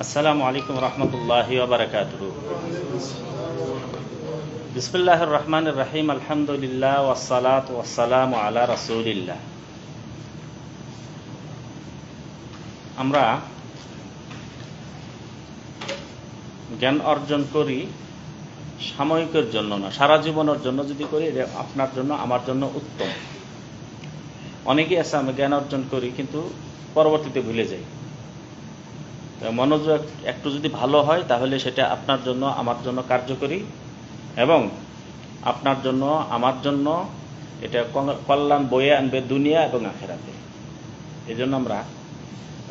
আসসালামু আলাইকুম রহমতুল্লাহি ওয়া বারাকাতুহু। বিসমিল্লাহির রহমানির রহিম। আলহামদুলিল্লাহ ওয়াসসালাতু ওয়াসসালামু আলা রাসূলিল্লাহ। আমরা জ্ঞান অর্জন করি সাময়িকের জন্য না, সারা জীবনের জন্য যদি করি এটা আপনার জন্য আমার জন্য উত্তম। অনেকেই আছে আমরা জ্ঞান অর্জন করি কিন্তু পরবর্তীতে ভুলে যাই। মনোযোগ একটু যদি ভালো হয় তাহলে সেটা আপনার জন্য আমার জন্য কার্যকরী এবং আপনার জন্য আমার জন্য এটা কল্যাণ বয়ে আনবে দুনিয়া এবং আখিরাতে। এই জন্য আমরা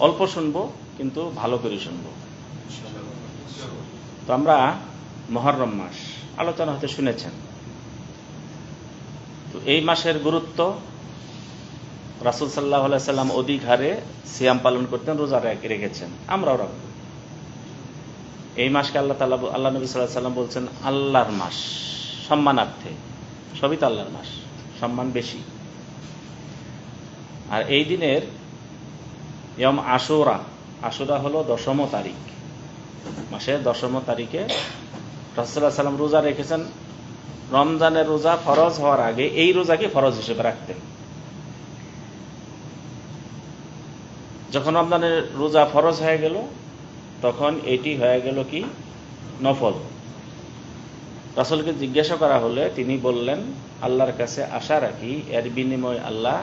অল্প শুনবো কিন্তু ভালো করে শুনবো। তো আমরা মুহররম মাস আলোচনা হতে শুনেছেন। তো এই মাসের গুরুত্ব, রাসূল সাল্লাল্লাহু আলাইহি সাল্লাম অধিক হারে সিয়াম পালন করতেন, রোজা রেখেছেন, আমরাও রাখবো। এই মাসকে আল্লাহ নবী সাল্লাল্লাহু আলাইহি সাল্লাম বলছেন আল্লাহর মাস, সম্মানার্থে। সবই তো আল্লাহর মাস, সম্মান বেশি। আর এই দিনের ইয়ম আশুরা, আশুরা হলো 10ম তারিখ, মাসের 10ম তারিখে রাসূল সাল্লাল্লাহু আলাইহি সাল্লাম রোজা রেখেছেন। রমজানের রোজা ফরজ হওয়ার আগে এই রোজাকে ফরজ হিসেবে রাখতেন। যখন রমজানের রোজা ফরজ হয়ে গেল তখন এটি হয়ে গেল কি নফল। রাসূলকে জিজ্ঞাসা করা হলে তিনি বললেন আল্লাহর কাছে আশা রাখি এর বিনিময়ে আল্লাহ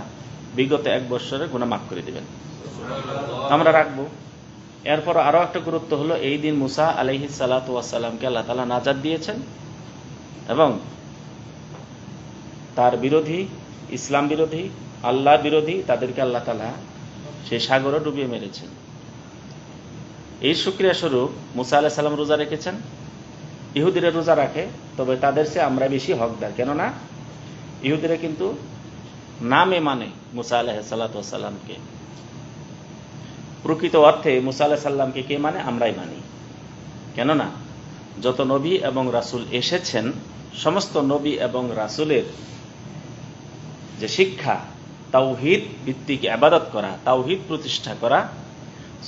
বিগত 1 বছরের গুনাহ মাফ করে দিবেন। আমরা রাখবো। এরপর আরো একটা গুরুত্ব হলো এই দিন মুসা আলাইহিস সালাতু ওয়াস সালামকে আল্লাহ তাআলা নাজাত দিয়েছেন এবং তার বিরোধী, ইসলাম বিরোধী, আল্লাহ বিরোধী তাদেরকে আল্লাহ তাআলা সেই সাগরে ডুবিয়ে মেরেছেন। এই শুকরিয়া স্বরূপ মুসা আলাইহিস সালাম রোজা রেখেছেন। ইহুদিরা রোজা রাখে, তবে তাদের চেয়ে আমরা বেশি হকদার। কেননা ইহুদিরা কিন্তু নামে মানে মুসা আলাইহিস সালাতু ওয়াস সালামকে, প্রকৃত অর্থে মুসা আলাইহিস সালামকে কে মানে? আমরাই মানি। কেননা যত নবী এবং রাসূল এসেছেন সমস্ত নবী এবং রাসূলের যে শিক্ষা, তাওহীদ ভিত্তিক ইবাদত করা, তাওহীদ প্রতিষ্ঠা করা,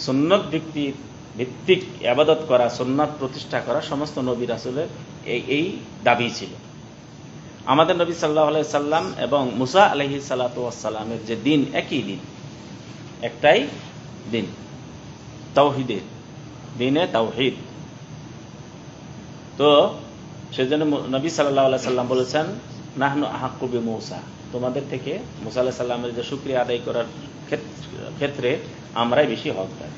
সুন্নাত ভিত্তিক ইবাদত করা, সুন্নাত প্রতিষ্ঠা করা, সমস্ত নবী রাসূলের এই দাবি ছিল। আমাদের নবী সাল্লাল্লাহু আলাইহি সাল্লাম এবং মুসা আলাইহিস সালাতু ওয়াস সালামের যে দিন, একই দিন, একটাই দিন, তাওহীদের দিনে তাওহীদ। তো সেজন্য নবী সাল্লাল্লাহু আলাইহি সাল্লাম বলেছেন নাহনু আহাক্কু বিমূসা, তোমাদের থেকে মুসা আলাইহিস সালামের যে শুকরিয়া আদায় করার ক্ষেত্রে আমরাই বেশি হকদার।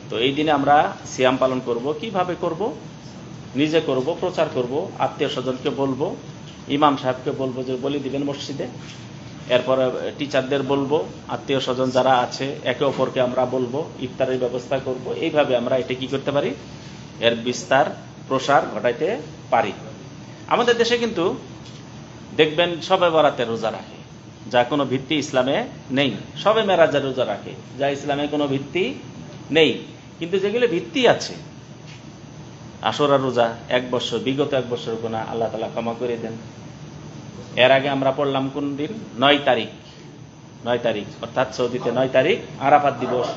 তো এই দিনে আমরা সিয়াম পালন করব। কিভাবে করব? নিজে করব, প্রচার করব, আত্মীয় স্বজনকে বলবো, ইমাম সাহেবকে বলবো যে বলি দিবেন মসজিদে, এরপরে টিচারদের বলবো, আত্মীয় স্বজন যারা আছে একে অপরকে আমরা বলবো, ইফতারের ব্যবস্থা করব। এইভাবে আমরা এটা কি করতে পারি? এর বিস্তার প্রসার ঘটাইতে পারি। আমাদের দেশে কিন্তু দেখবেন সবে বরাতে রোজা রাখে, যা কোনো ভিত্তি ইসলামে নেই। সবে মেরাজের রোজা রাখে, যা ইসলামে কোনো ভিত্তি নেই। কিন্তু যেগুলো ভিত্তি আছে, আশুরা রোজা 1 বছর, বিগত 1 বছর গুনাহ আল্লাহ তাআলা ক্ষমা করে দেন। এর আগে আমরা পড়লাম কোন দিন? 9 তারিখ, অর্থাৎ সৌদিতে 9 তারিখ আরাফাত দিবস।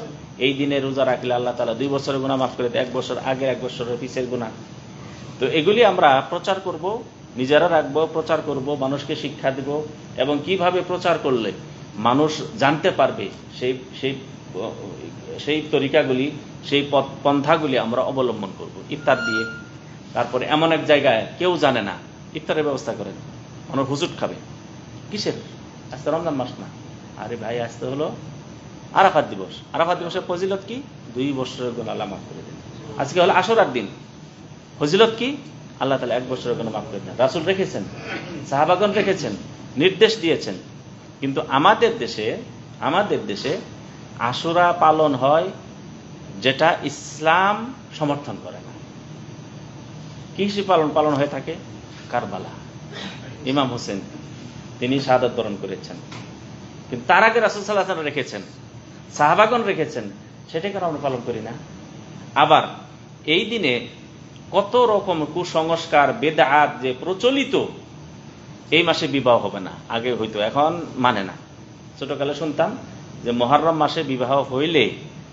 এই দিনে রোজা রাখলে আল্লাহ তাআলা 2 বছরের গুনাহ মাফ করে দেন, 1 বছর আগে, 1 বছরের পিছের গুনাহ। তো এগুলি আমরা প্রচার করব, নিজেরা রাখবো, প্রচার করব, মানুষকে শিক্ষা দিব। এবং কিভাবে প্রচার করলে মানুষ জানতে পারবে সেই তরিকাগুলি, সেই পন্থাগুলি আমরা অবলম্বন করব। ইফতার দিয়ে, তারপরে এমন এক জায়গায় কেউ জানে না, ইফতারের ব্যবস্থা করেন, মানুষ হুজুট খাবে। কিসের? আজকে রমজান মাস না, আরে ভাই আজকে হলো আরাফাত দিবস। আরাফাত দিবসের ফজিলত কি? 2 বছরের গুনাহ আল্লাহ মাফ করে দেন। আজকে হলো আশুরার দিন, ফজিলত কি? আল্লাহ তাআলা 1 বছরের গুনাহ মাফ করে দেন। রাসূল রেখেছেন, সাহাবাগণ রেখেছেন, নির্দেশ দিয়েছেন। কিন্তু আমাদের দেশে আশুরা পালন হয় যেটা ইসলাম সমর্থন করে না। কি পালন হয়ে থাকে? কারবালা, ইমাম হোসেন তিনি শাহাদাত বরণ করেছেন, কিন্তু তার আগে রাসূল সাল্লাল্লাহু আলাইহি ওয়াসাল্লাম রেখেছেন, সাহাবাগণ রেখেছেন, সেটাকে আমরা পালন করি না। আবার এই দিনে কত রকম কুসংস্কার, বেদআত যে প্রচলিত, এই মাসে বিবাহ হবে না, আগে হইতো, এখন মানে না। ছোটকালে শুনতাম যে মুহররম মাসে বিবাহ হইলে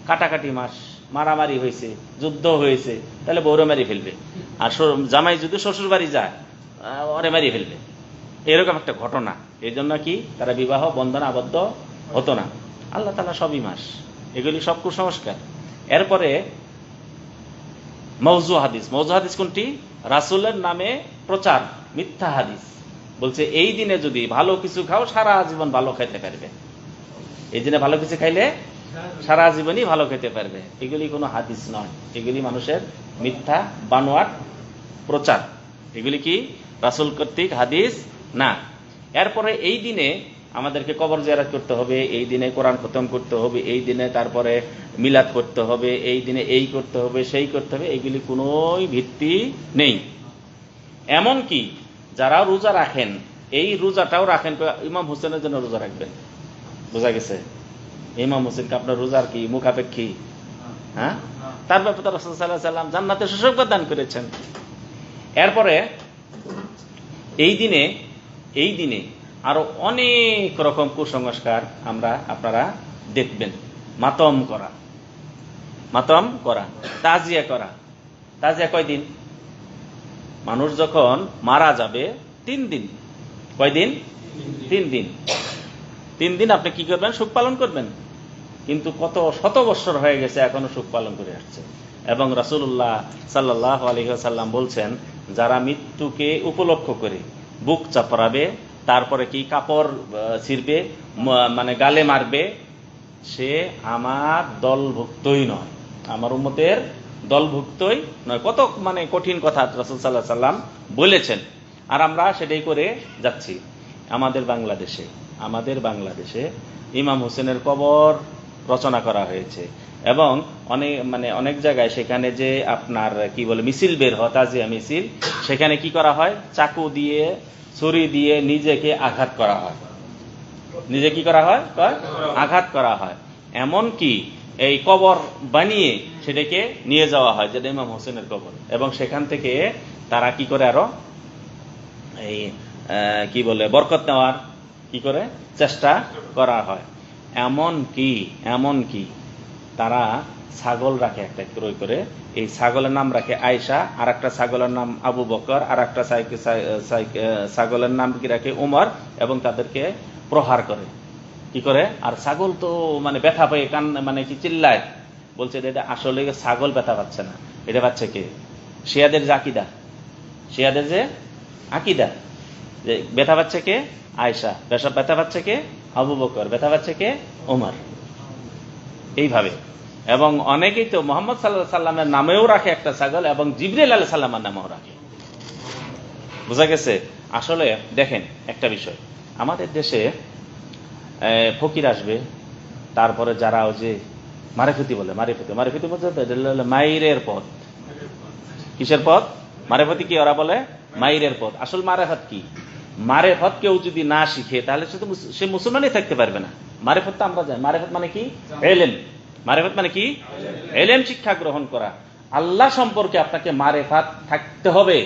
কাটাকাটি মাস, মারামারি হয়েছে, যুদ্ধ হয়েছে, তাহলে বউরে মারি ফেলবে। আর জামাই যদি শ্বশুর বাড়ি যায় ওরে মারি ফেলবে, এরকম একটা ঘটনা। এই জন্য কি তারা বিবাহ বন্ধনে আবদ্ধ হতো না। আল্লাহ তাআলা সবই মাস, এগুলি সব কুসংস্কার। এরপরে মওযু হাদিস। মওযু হাদিস কোনটি? রাসূলের নামে প্রচার, মিথ্যা হাদিস। বলছে এই দিনে যদি ভালো কিছু খাও সারা জীবন ভালো খেতে পারবে, এই দিনে ভালো কিছু খাইলে সারা জীবনই ভালো খেতে পারবে। এগুলি কোনো হাদিস নয়, এগুলি মানুষের মিথ্যা বানোয়াট প্রচার। এগুলি কি রাসূল কর্তৃক হাদিস না। এরপরে এই দিনে আমাদেরকে কবর জিয়ারত করতে হবে, এই দিনে কোরআন খতম করতে হবে, এই দিনে তারপরে মিলাদ করতে হবে, এই দিনে এই করতে হবে, সেই করতে হবে, এগুলি কোনোই ভিত্তি নেই। এমন কি যারা রোজা রাখেন, এই রোজাটাও রাখেন ইমাম হোসেনের জন্য রোজা রাখবেন। বোঝা গেছে? ইমাম হোসেনকে আপনার রোজার কি মুখাপেক্ষী? হ্যাঁ, তার ব্যাপারে রাসূল সাল্লাল্লাহু আলাইহি ওয়াসাল্লাম জান্নাতে সুসংবাদ দান করেছেন। এরপরে এই দিনে আরো অনেক রকম কুসংস্কার আপনারা দেখবেন। মাতম করা, তাজিয়া করা। তাজিয়া কয়দিন? মানুষ যখন মারা যাবে 3 দিন। কয়দিন? 3 দিন। 3 দিন আপনি কি করবেন? শোক পালন করবেন। কিন্তু কত শত বৎসর হয়ে গেছে এখনো শোক পালন করে আসছে। এবং রাসূলুল্লাহ সাল্লাল্লাহু আলাইহি ওয়াসাল্লাম বলছেন, যারা মৃত্যুকে উপলক্ষ করে বুক চাপড়াবে, তারপরে কি কাপড় ছিঁড়বে, মানে গালে মারবে, সে আমার দলভুক্তই নয়, আমার উম্মতের দলভুক্তই নয়। কত মানে কঠিন কথা রাসূল সাল্লাল্লাহু আলাইহি ওয়াসাল্লাম বলেছেন, আর আমরা সেটাই করে যাচ্ছি। আমাদের বাংলাদেশে ইমাম হোসেনের কবর রচনা করা হয়েছে এবং অনেক জায়গায় সেখানে যে আপনার কি বলে মিছিল বের হয়, তাজিয়া মিছিল, সেখানে কি করা হয়? চাকু দিয়ে, ছুরি দিয়ে নিজেকে আঘাত করা হয়। নিজে কি করা হয়? আঘাত করা হয়। এমন কি এই কবর বানিয়ে সেটাকে নিয়ে যাওয়া হয়, যেটা ইমাম হোসেনের কবর, এবং সেখান থেকে তারা কি করে আরো এই কি বলে বরকত নেওয়ার কি করে চেষ্টা করা হয়। এমন কি তারা ছাগল রাখে একটা ক্রয় করে, এই ছাগলের নাম রাখে আয়েশা, আর একটা ছাগলের নাম আবু বকর, আর একটা ছাগলের নাম কি রাখে উমর, এবং তাদেরকে প্রহার করে। কি করে? আর ছাগল তো মানে ব্যথা পেয়ে মানে কি চিল্লায়, বলছে এটা আসলে ছাগল ব্যথা পাচ্ছে না, এটা পাচ্ছে কে? শিয়াদের যে আকিদা যে ব্যথা পাচ্ছে কে? আয়েশা। ব্যথা পাচ্ছে কে? আবু বকর। ব্যথা পাচ্ছে কে? ওমর। এইভাবে। এবং অনেকেই তো মুহাম্মদ সাল্লাল্লাহু আলাইহি সাল্লামের নামেও রাখে একটা ছাগল, এবং জিবরাইল আলাইহিস সালামের নামেও রাখে। বোঝা গেছে? আসলে দেখেন একটা বিষয়, আমাদের দেশে ফকির আসবে, তারপরে যারা ওই যে মারেফতি বলতে মাইরের পথ। কিসের পথ? মারেফতি কি ওরা বলে? মাইরের পথ। আসল মারেফত কি? মারেফত কেউ যদি না শিখে তাহলে সে মুসলমানই থাকতে পারবে না। মারেফত তো আমরা জানি, মারেফত মানে কি? ইলম। মারেফত মানে কি? ইলম, শিক্ষা গ্রহণ করা। আল্লাহ সম্পর্কে আপনাকে মারেফত থাকতে হবে,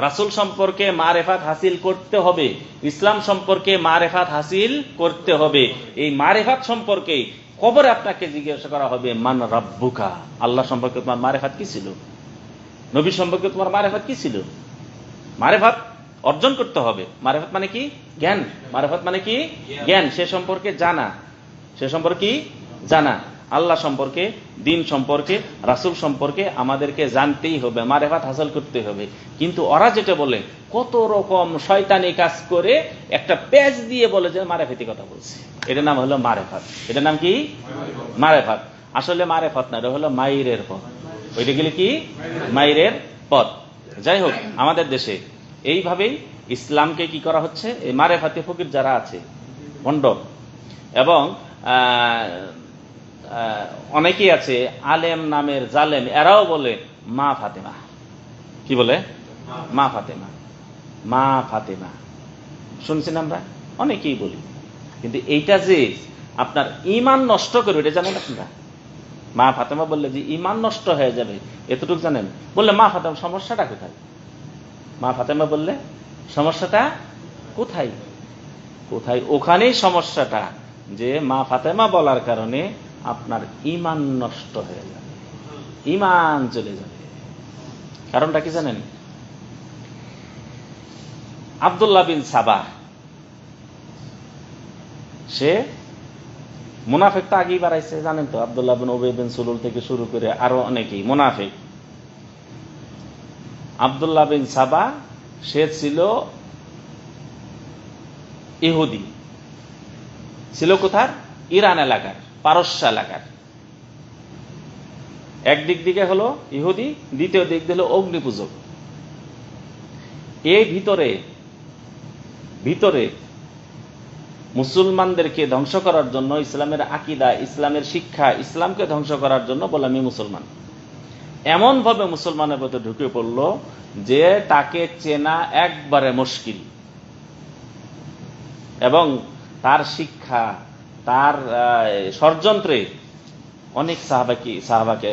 রাসূল সম্পর্কে মারেফত হাসিল করতে হবে, ইসলাম সম্পর্কে মারেফত হাসিল করতে হবে। এই মারেফত সম্পর্কে কবরে আপনাকে জিজ্ঞাসা করা হবে, মান রাব্বুকা। আল্লাহ সম্পর্কে তোমার মারেফত কি ছিল? নবী সম্পর্কে তোমার মারেফত কি ছিল? মারেফত অর্জন করতে হবে। মারেফত মানে কি? জ্ঞান। মারেফত মানে কি? জ্ঞান। সে সম্পর্কে জানা। আল্লাহ সম্পর্কে, দিন সম্পর্কে, রাসূল সম্পর্কে আমাদেরকে জানতেই হবে, মারেফত হাসিল করতে হবে। কিন্তু ওরা যেটা বলে, কত রকম শয়তানি কাজ করে একটা পেজ দিয়ে বলে যে মারেফতি কথা বলছে, এটার নাম হলো মারেফত। এটার নাম কি? মারেফত। আসলে মারেফত না, এটা হলো মাইরের পথ। ওইটা গেলে কি? মাইরের পথ। যাই হোক, আমাদের দেশে এইভাবেই ইসলামকে কি করা হচ্ছে, এই মারেফাতে ফকির যারা আছে ভণ্ড, এবং অনেকেই আছে আলেম নামের জালেম, এরাও বলে মা ফাতেমা। কি বলে? মা ফাতেমা শুনছেন আমরা, অনেকেই বলি। কিন্তু এইটা যে আপনার ঈমান নষ্ট করবে, এটা জানেন আপনারা? মা ফাতেমা বললে যে ঈমান নষ্ট হয়ে যাবে, এতটুকু জানেন? বললে মা ফাতেমা, সমস্যাটা কোথায়? মা ফাতেমা বললে সমস্যাটা কোথায়? ওখানেই সমস্যাটা, যে মা ফাতেমা বলার কারণে আপনার ঈমান নষ্ট হয়ে যাবে। ঈমান চলে যাবে। কারণটা কি জানেন? আব্দুল্লাহ বিন সাবা, সে মুনাফিক তো আগেই বাড়াইছে, জানেন তো, আব্দুল্লাহ বিন উবাই বিন সুলুল থেকে শুরু করে আরো অনেকেই মুনাফিক। আব্দুল্লাহ বিন সাবা সে ছিল ইহুদি, ছিল কোথার? ইরান এলাকার, পারস্য এলাকার। একদিক দিকে হলো ইহুদি, দ্বিতীয় দিক দিয়ে হলো অগ্নিপূজক। এই ভিতরে মুসলমানদেরকে ধ্বংস করার জন্য, ইসলামের আকীদা, ইসলামের শিক্ষা, ইসলামকে ধ্বংস করার জন্য বলে আমি মুসলমান, এমন ভাবে মুসলমানের মধ্যে ঢুকে পড়ল যে তাকে চেনা একবারে মুশকিল। এবং তার শিক্ষা, তার ষড়যন্ত্রে অনেক সাহাবাকে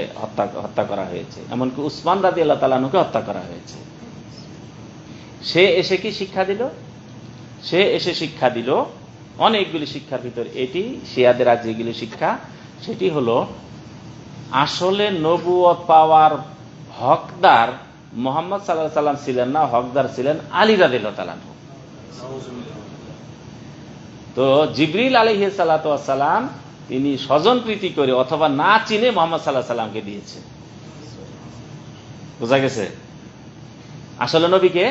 হত্যা করা হয়েছে, এমনকি উসমান রাদিয়াল্লাহু তাআলা আনহুকে হত্যা করা হয়েছে। সে এসে কি শিক্ষা দিল? সে এসে শিক্ষা দিল অনেকগুলি শিক্ষার ভিতর এটি শিয়াদের আজ যেগুলি শিক্ষা, সেটি হলো আসলে নবুয়ত পাওয়ার হকদার মুহাম্মদ সাল্লাল্লাহু আলাইহি ওয়াসাল্লাম ছিলেন না, হকদার ছিলেন আলী রাদিয়াল্লাহু তাআলা আনহু। তো জিবরিল আলাইহিস সালাতু ওয়াস সালাম তিনি স্বজন প্রীতি করে অথবা না চিনে মুহাম্মদ সাল্লাল্লাহু আলাইহি সাল্লামকে দিয়েছে। বোঝা গেছে? আসলে নবীকে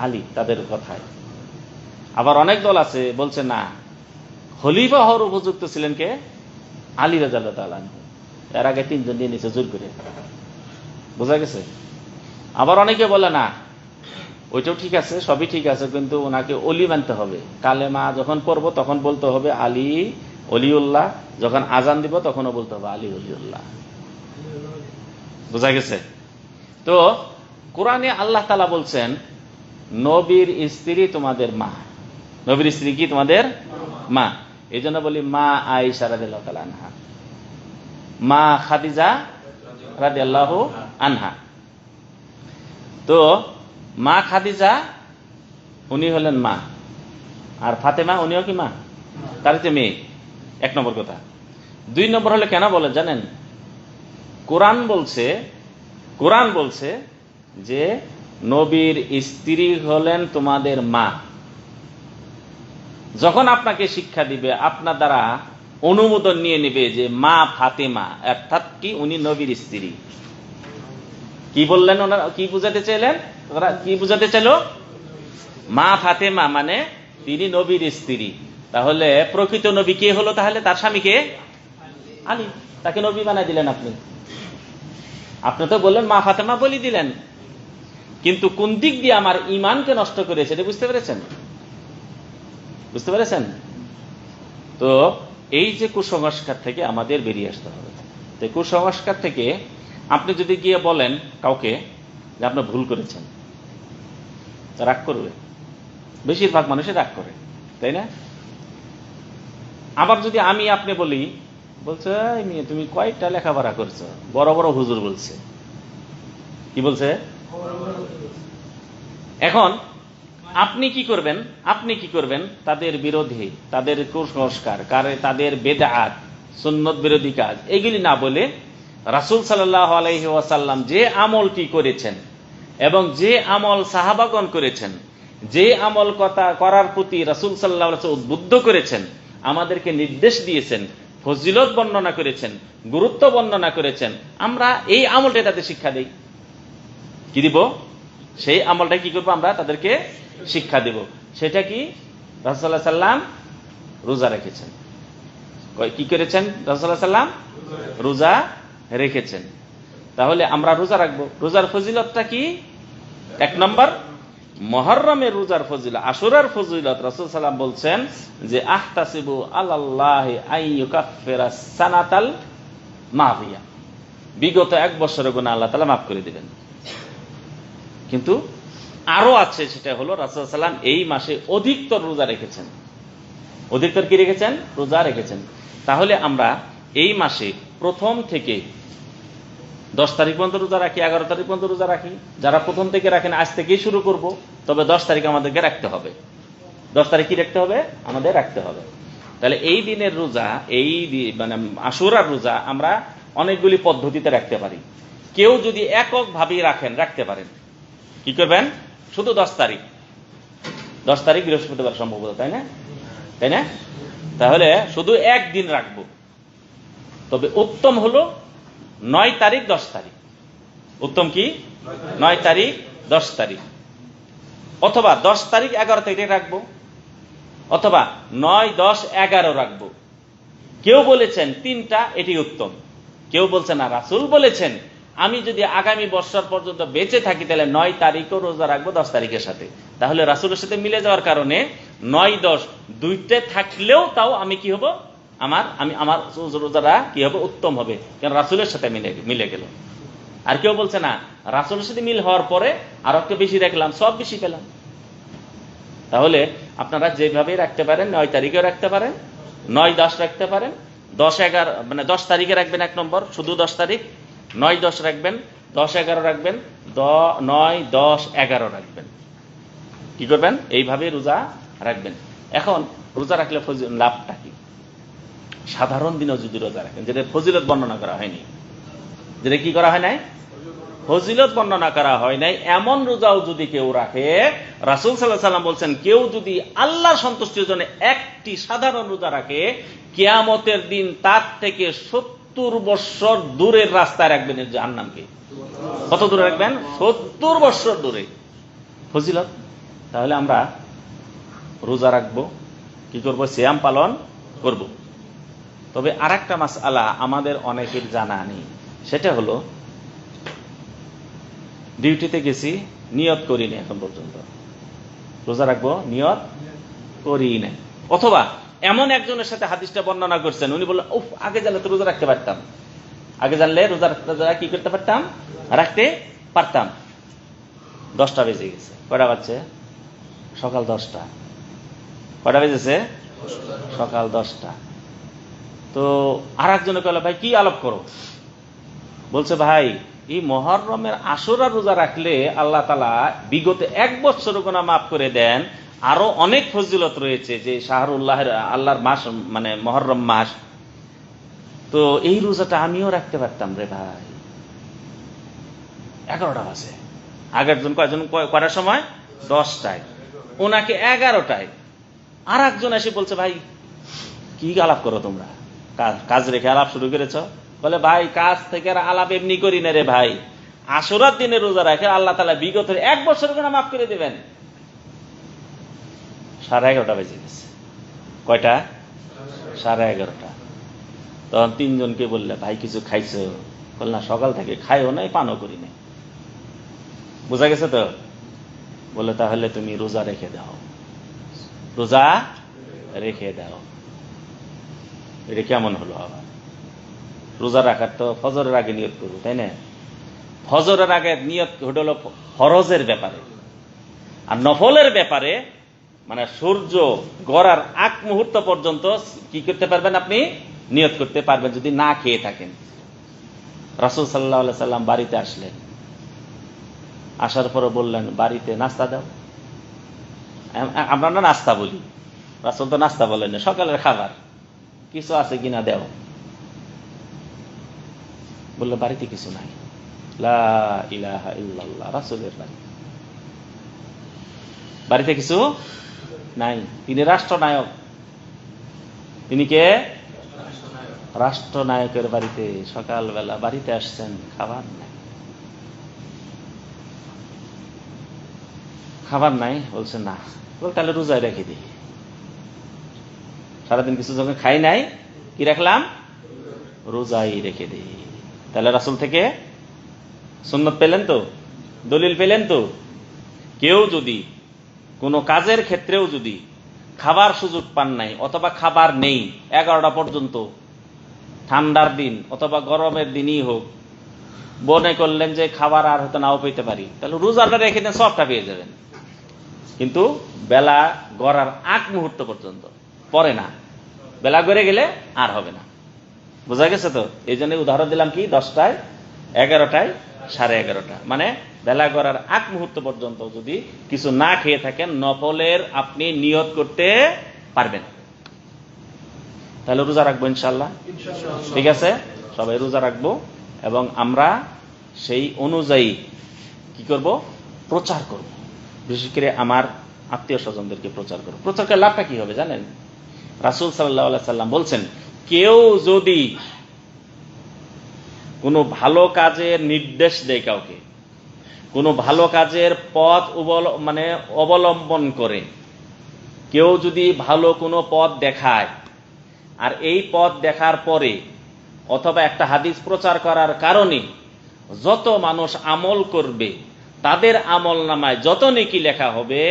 আলী, তাদের কথায়। আবার অনেক দল আছে বলছে না, খলিফা হওয়ার উপযুক্ত ছিলেন কে? আলী রাদিয়াল্লাহু তাআলা আনহু। এর আগে তিনজন নিয়ে নিছে জোর করে। বোঝা গেছে? আবার অনেকে বলে না, ওইটাও ঠিক আছে, সবই ঠিক আছে, কিন্তু ওনাকে অলি মানতে হবে। কালেমা যখন পড়ব তখন বলতে হবে আলী অলিউল্লাহ, যখন আজান দিব তখনও বলতে হবে আলী অলিউল্লাহ। বোঝা গেছে? তো কোরআনে আল্লাহ তাআলা বলছেন নবীর স্ত্রী তোমাদের মা। নবীর স্ত্রী কি? তোমাদের মা। এই জন্য বলি মা আয়েশা রাদিয়াল্লাহু তাআলা আনহা, মা খাদিজা রাদিয়াল্লাহু আনহা। তো মা খাদিজা উনি হলেন মা, আর ফাতেমা উনিও কি মা? তারই তো মেয়ে। এক নম্বর কথা। দুই নম্বর হলে কেন বলে জানেন? কোরআন বলছে যে নবীর স্ত্রী হলেন তোমাদের মা। যখন আপনাকে শিক্ষা দিবে, আপনার দ্বারা অনুমোদন নিয়ে নেবে যে মা ফাতেমা, অর্থাৎ কি উনি নবীর স্ত্রী। কি বললেন ওনারা? কি বুঝাতে চাইলেন? ওরা কি বুঝাতে চাইল? মা ফাতেমা মানে তিনি নবীর স্ত্রী। তাহলে প্রকৃত নবী কে হলো? তাহলে তার স্বামীকে আলী, তাকে নবী বানাই দিলেন আপনি। আপনি তো বললেন মা ফাতেমা বলি দিলেন, কিন্তু কোন দিক দিয়ে আমার ঈমানকে নষ্ট করেছে এটা বুঝতে পেরেছেন? বুঝতে পেরেছেন? তো এই যে কুসংস্কার থেকে আমাদের বেরিয়ে আসতে হবে। তো কুসংস্কার থেকে আপনি যদি গিয়ে বলেন কাউকে যে আপনি ভুল করেছেন, রাগ করবে, বেশিরভাগ মানুষই রাগ করে, তাই না? আবার যদি আমি আপনি বলি, বলছে তুমি কয়টা লেখাপড়া করছো? বড় বড় হুজুর বলছে। কি বলছে? এখন আপনি কি করবেন? তাদের বিরোধী, তাদের কুসংস্কার, তাদের বেদআত, সুন্নত বিরোধী কাজ এগুলি না বলে রাসূল সাল্লাল্লাহু আলাইহি ওয়াসাল্লাম যে আমলটি করেছেন এবং যে আমল সাহাবাগণ করেছেন, যে আমল করার প্রতি রাসূল সাল্লাল্লাহু আলাইহি ওয়াসাল্লাম উদ্বুদ্ধ করেছেন, আমাদেরকে নির্দেশ দিয়েছেন, ফজিলত বর্ণনা করেছেন, গুরুত্ব বর্ণনা করেছেন, আমরা এই আমলটা তাদের শিক্ষা দেই। কি দিব? সেই আমলটা কি করবো? আমরা তাদেরকে শিক্ষা দেব। সেটা কি? রাসূলুল্লাহ সাল্লাল্লাহু আলাইহি ওয়াসাল্লাম রোজা রেখেছেন। কি করেছেন? রাসূলুল্লাহ সাল্লাল্লাহু আলাইহি ওয়াসাল্লাম রোজা রেখেছেন। তাহলে আমরা রোজা রাখবো। রোজার ফজিলতটা কি? এক নম্বর, মুহররমের রোজার ফজিলত, আশুরার ফজিলত। রাসূল সাল্লাল্লাহু আলাইহি ওয়াসাল্লাম বলছেন যে আহতাসিবু আলাল্লাহি আইয়ুকাফিরাস সানাতাল মাদিয়া, বিগত এক বছরের গুনাহ আল্লাহ তাআলা মাফ করে দিবেন। কিন্তু আরো আছে, সেটা হলো রাসূল সাল্লাল্লাহু আলাইহি ওয়াসাল্লাম এই মাসে অধিকতর রোজা রেখেছেন। অধিকতর কি রেখেছেন? রোজা রেখেছেন। তাহলে আমরা এই মাসে প্রথম থেকে 10 তারিখ পর্যন্ত রোজা রাখি, 11 তারিখ পর্যন্ত রোজা রাখি। যারা প্রথম থেকে রাখেন আজ থেকেই শুরু করব, তবে 10 তারিখ আমাদেরকে রাখতে হবে। 10 তারিখ কি রাখতে হবে? আমাদের রাখতে হবে। তাহলে এই দিনের রোজা, মানে আশুরার রোজা আমরা অনেকগুলি পদ্ধতিতে রাখতে পারি। কেউ যদি এককভাবেই রাখতে পারেন, কি করবেন? শুধু 10 তারিখ, 10 তারিখ বৃহস্পতিবার সম্ভবত, তাই না? তাহলে শুধু একদিন রাখবো। তবে উত্তম হলো 9 তারিখ 10 তারিখ। উত্তম কি? 9 তারিখ 10 তারিখ, অথবা 10 তারিখ 11 তারিখে রাখবো, অথবা 9, 10, 11 রাখবো। কেউ বলেছেন 3টা, এটি উত্তম। কেউ বলছে না, রাসূল বলেছেন আমি যদি আগামী বছর পর্যন্ত বেঁচে থাকি তাহলে 9 তারিখও রোজা রাখবো 10 তারিখের সাথে। তাহলে রাসূলের সাথে মিলে যাওয়ার কারণে 9, 10 দুইটা থাকলেও তাও আমি কি হব? আমার রোজাটা কি হবে? উত্তম হবে, কারণ রাসূলের সাথে মিলে গেল। আর কেউ বলছে না, রাসূলের সাথে মিল হওয়ার পরে আরো একটু বেশি রাখলাম, সব বেশি পেলাম। তাহলে আপনারা যেভাবে রাখতে পারেন, 9 তারিখেও রাখতে পারেন, 9, 10 রাখতে পারেন, 10, 11 মানে 10 তারিখে রাখবেন 1 নম্বর, শুধু 10 তারিখ, 9, 10 রাখবেন, 10, 11 রাখবেন, 9, 10, 11 রাখবেন। কি করবেন? এইভাবে রোজা রাখবেন। এখন রোজা রাখলে লাভটা কি? সাধারণ দিনেও যদি রোজা রাখেন, যেটা ফজিলত বর্ণনা করা হয়নি, যেটা কি করা হয় নাই? ফজিলত বর্ণনা করা হয় নাই, এমন রোজাও যদি কেউ রাখে, রাসূল সাল্লাল্লাহু আলাইহি ওয়াসাল্লাম বলছেন কেউ যদি আল্লাহর সন্তুষ্টির জন্য একটি সাধারণ রোজা রাখে, কিয়ামতের দিন তার থেকে 70 বছর দূরের রাস্তায় রাখবেন জাহান্নামকে। কত দূরে রাখবেন? 70 বছর দূরে। ফজিলত। তাহলে আমরা রোজা রাখবো, কি করব? সিয়াম পালন করব। তবে আরেকটা মাসআলা আমাদের অনেকের জানা নেই, সেটা হলো ডিউটিতে গেছি, নিয়ত করিনি এখন পর্যন্ত, রোজা রাখবো নিয়ত করি না। অথবা এমন একজনের সাথে হাদিসটা বর্ণনা করছেন, উনি বললেন উফ, আগে জানলে তো রোজা রাখতে পারতাম, আগে জানলে রোজা কি করতে পারতাম? রাখতে পারতাম। 10টা বেজে গেছে। কয়টা বাজছে? সকাল 10টা। কয়টা বেজেছে? সকাল 10টা। তো আর একজনে কইল, ভাই কি আলাপ করো? বলছে, ভাই এই মুহররমের আশুরা রোজা রাখলে আল্লাহ তাআলা বিগত 1 বছরের গুনাহ মাফ করে দেন। আরো অনেক ফজিলত রয়েছে, যে শাহরুল্লাহের, আল্লাহর মাস, মানে মুহররম মাস। তো এই রোজাটা আমিও রাখতে পারতাম রে ভাই। 11টা বাজে। আগের জন কয়টার সময়? 10টায়। ওনাকে 11টায়। আর একজন এসে বলছে, ভাই কি আলাপ করো তোমরা? কাজ রেখে আলাপ শুরু করেছ? বলে, ভাই কাজ থেকে আলাপ এমনি করি না রে ভাই, আশুরার দিনে রোজা রাখে আল্লাহ তাআলা বিগত 1 বছরের গুনাহ মাফ করে দিবেন। 11:30 বেজে গেছে। কয়টা? 11:30। তখন 3 জনকে বললে, ভাই কিছু খাইছো? বল না, সকাল থেকে খাইও নাই, পানও করি নাই। বোঝা গেছে তো? বলে, তাহলে তুমি রোজা রেখে দাও, রোজা রেখে দাও। এটা কেমন হলো আবার? রোজা রাখার তো ফজরের আগে নিয়ত করবো, তাই না? ফজরের আগে নিয়ত হলো ফরজের ব্যাপারে, আর নফলের ব্যাপারে মানে সূর্য গড়ার আগ মুহূর্ত পর্যন্ত কি করতে পারবেন? আপনি নিয়ত করতে পারবেন, যদি না খেয়ে থাকেন। রাসূল সাল্লাল্লাহু আলাইহি সাল্লাম বাড়িতে আসলেন, আসার পরে বললেন, বাড়িতে নাস্তা দাও। আমরা না নাস্তা বলি, রাসূল তো নাস্তা বলেন না, সকালের খাবার কিছু আছে কিনা দেও। বললো, বাড়িতে কিছু নাই। লা ইলাহা ইল্লাল্লাহ, রাসূলের বাড়িতে কিছু নাই। তিনি রাষ্ট্রনায়ক। তিনি কে? রাষ্ট্রনায়কের বাড়িতে সকালবেলা বাড়িতে আসছেন, খাবার নাই। খাবার নাই, বলছে না। বল, তাহলে রোজায় রেখে দিই। সারাদিন কিছু যখন খাই নাই, কি রাখলাম? রোজাই রেখে দিই। তাহলে রাসূল থেকে সুন্নত পেলেন তো, দলিল পেলেন তো। কেউ যদি কোনো কাজের ক্ষেত্রেও যদি খাবার সুযোগ পান নাই, অথবা খাবার নেই 11টা পর্যন্ত, ঠান্ডার দিন অথবা গরমের দিনই হোক, মনে করলেন যে খাবার আর হয়তো নাও পেতে পারি, তাহলে রোজাটা রেখে দেন, সবটা পেয়ে যাবেন। কিন্তু বেলা গড়ার আগ মুহূর্ত পর্যন্ত, পরে না। বেলা গড়ে গেলে আর হবে না। বোঝা গেছে তো? এই জন্য উদাহরণ দিলাম কি, 10টায়, 11টায়, 11:30। মানে বেলা গড়ার আগ মুহূর্ত পর্যন্ত যদি কিছু না খেয়ে থাকেন, নফলের আপনি নিয়ত করতে পারবেন। তাহলে রোজা রাখবো ইনশাআল্লাহ। ঠিক আছে, সবাই রোজা রাখবো এবং আমরা সেই অনুযায়ী কি করব, প্রচার করব। বিশেষ করে আমার আত্মীয় স্বজনদেরকে প্রচার করব। প্রচার করে লাভটা কি হবে জানেন? রাসূল সাল্লাল্লাহু আলাইহি সাল্লাম বলছেন, কেউ যদি কোনো ভালো কাজের নির্দেশ দেয় কাউকে, কোনো ভালো কাজের পথ অবলম্বন করে, কেউ যদি ভালো কোনো পথ দেখায়, আর এই পথ দেখার পরে অথবা একটা হাদিস প্রচার করার কারণে যত মানুষ আমল করবে, তাদের আমল নামায় যত নেকি লেখা হবে,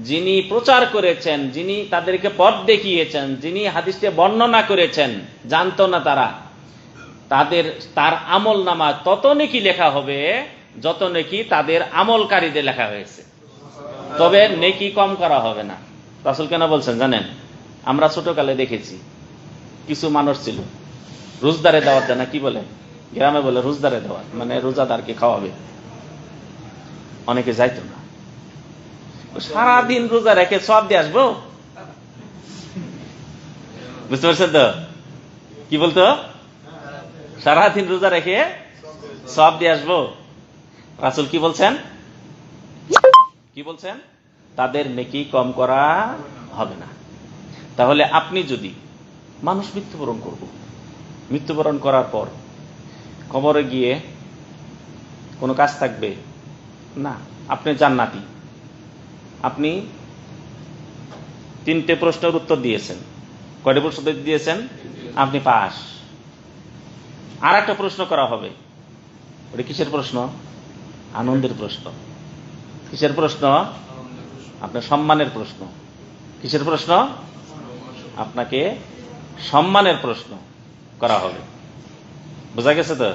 যিনি প্রচার করেছেন, যিনি তাদেরকে পথ দেখিয়েছেন, যিনি হাদিসটি বর্ণনা করেছেন, জানতো না তারা, তার আমল নামায় তত নেকি লেখা হবে যত নেকি তাদের আমলকারীদের লেখা হয়েছে। তবে নেকি কম করা হবে না। রাসূল কেন বলছেন জানেন? আমরা ছোটকালে দেখেছি কিছু মানুষ ছিল রোজদারে দাওয়াত দেয় না, কি বলে গ্রামে বলে রোজদারে দাওয়াত, মানে রোজাদারকে খাওয়াবে। অনেকে যাইতো না, সারাদিন রোজা রেখে সব দিয়ে আসবো। বুঝতে পারছেন তো কি বলতো? সারাদিন রোজা রেখে সব দিয়ে আসবো। রাসূল কি বলছেন? তাদের নেকি কম করা হবে না। তাহলে আপনি যদি, মানুষ মৃত্যুবরণ করার পর কবরে গিয়ে কোনো কাজ থাকবে না, আপনি জান্নাতি, আপনি 3টে প্রশ্নের উত্তর দিয়েছেন। কয়টা প্রশ্ন দিয়েছেন? আপনি পাস। আর একটা প্রশ্ন করা হবে, ওটা কিসের প্রশ্ন? আনন্দের প্রশ্ন। কিসের প্রশ্ন? আপনার সম্মানের প্রশ্ন। কিসের প্রশ্ন? আপনাকে সম্মানের প্রশ্ন করা হবে। বোঝা গেছে তো?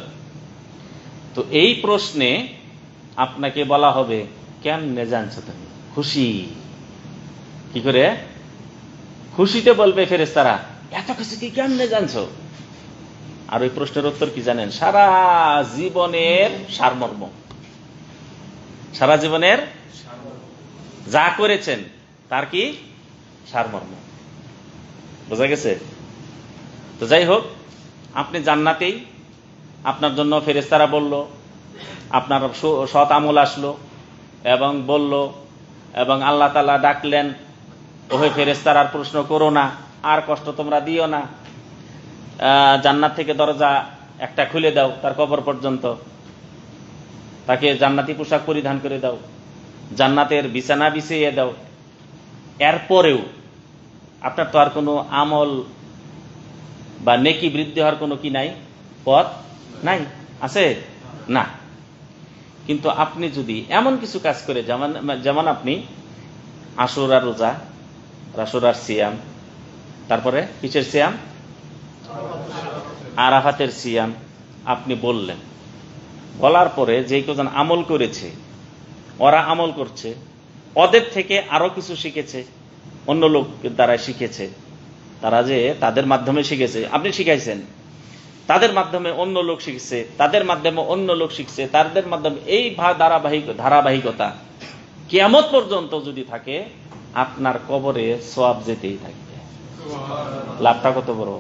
তো এই প্রশ্নে আপনাকে বলা হবে, কেমনে জানছো তুমি? খুশি। কি করে? খুশিতে বলবে ফেরেশতারা, এত কিছু কি কেমনে জানছো? আর ওই প্রশ্নের উত্তর কি জানেন? সারা জীবনের সারমর্ম। সারা জীবনের যা করেছেন তার কি সারমর্ম। বোঝা গেছে? তো যাই হোক, আপনি জান্নাতেই, আপনার জন্য ফেরেশতারা বলল, আপনার সৎ আমল আসলো এবং বলল, এবং আল্লাহ তাআলা ডাকলেন, ওহে ফেরেশতারা আর প্রশ্ন করো না, আর কষ্ট তোমরা দিও না, জান্নাত থেকে দরজা একটা খুলে দাও তার কবর পর্যন্ত, তাকে জান্নাতি পোশাক পরিধান করে দাও, জান্নাতের বিছানা বিছিয়ে দাও। এরপরেও আপনার তো আর কোনো আমল বা নেকি বৃদ্ধি হওয়ার কোনো কি নাই, পথ নাই, আছে না। কিন্তু আপনি যদি এমন কিছু কাজ করে, যেমন আপনি আশুরার রোজা, আশুরার সিয়াম, তারপরে কিসের সিয়াম? আরাফাতের সিয়াম আপনি বললেন, বলার পরে যে কজন আমল করেছে, ওরা আমল করছে, ওদের থেকে আরো কিছু শিখেছে, অন্য লোকের দ্বারা শিখেছে, তারা যে তাদের মাধ্যমে শিখেছে, আপনি শিখাইছেন, তাদের মাধ্যমে অন্য লোক শিখছে, তাদের মাধ্যমে অন্য লোক শিখছে, তাদের মাধ্যমে এই ধারাবাহিকতা কিয়ামত পর্যন্ত যদি থাকে, আপনার কবরে সওয়াব যেতেই থাকবে। লাভটা কত বড়!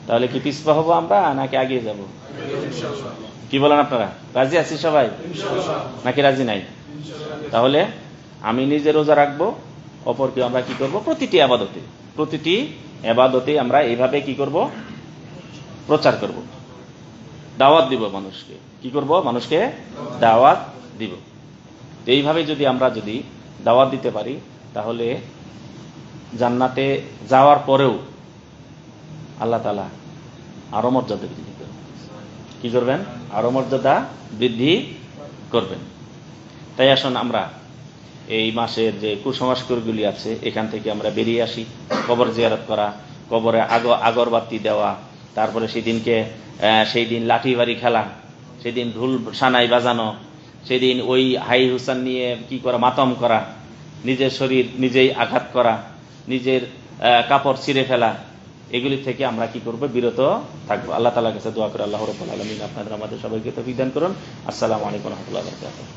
তাহলে কি পিছপা হবো আমরা নাকি এগিয়ে যাব? কি বলেন আপনারা? রাজি আছি সবাই নাকি রাজি নাই? তাহলে আমি নিজে রোজা রাখবো, অপরকে আমরা কি করব? প্রতিটি ইবাদতে আমরা এইভাবে কি করব? প্রচার করব, দাওয়াত দিব মানুষকে। কি করব? মানুষকে দাওয়াত দিব। এইভাবে যদি আমরা দাওয়াত দিতে পারি, তাহলে জান্নাতে যাওয়ার পরেও আল্লাহ তাআলা আরো মর্যাদা বৃদ্ধি করবেন। কি করবেন? আরো মর্যাদা বৃদ্ধি করবেন। তাই আসুন আমরা এই মাসের যে কুসংস্কারগুলি আছে, এখান থেকে আমরা বেরিয়ে আসি। কবর জিয়ারত করা, কবরে আগরবাতি দেওয়া, তারপরে সেই দিন লাঠি বাড়ি খেলা, সেদিন ঢোল সানাই বাজানো, সেদিন ওই হাই হুসান নিয়ে কি করা, মাতম করা, নিজের শরীর নিজেই আঘাত করা, নিজের কাপড় ছিঁড়ে ফেলা, এগুলি থেকে আমরা কি করব? বিরত থাকবো। আল্লাহ তাআলার কাছে দোয়া করে আল্লাহ রাব্বুল আলামিন আপনাদের আমাদের সবাইকে তৌফিক দান করুন। আসসালামু আলাইকুম ওয়া রাহমাতুল্লাহি ওয়া বারাকাতুহু।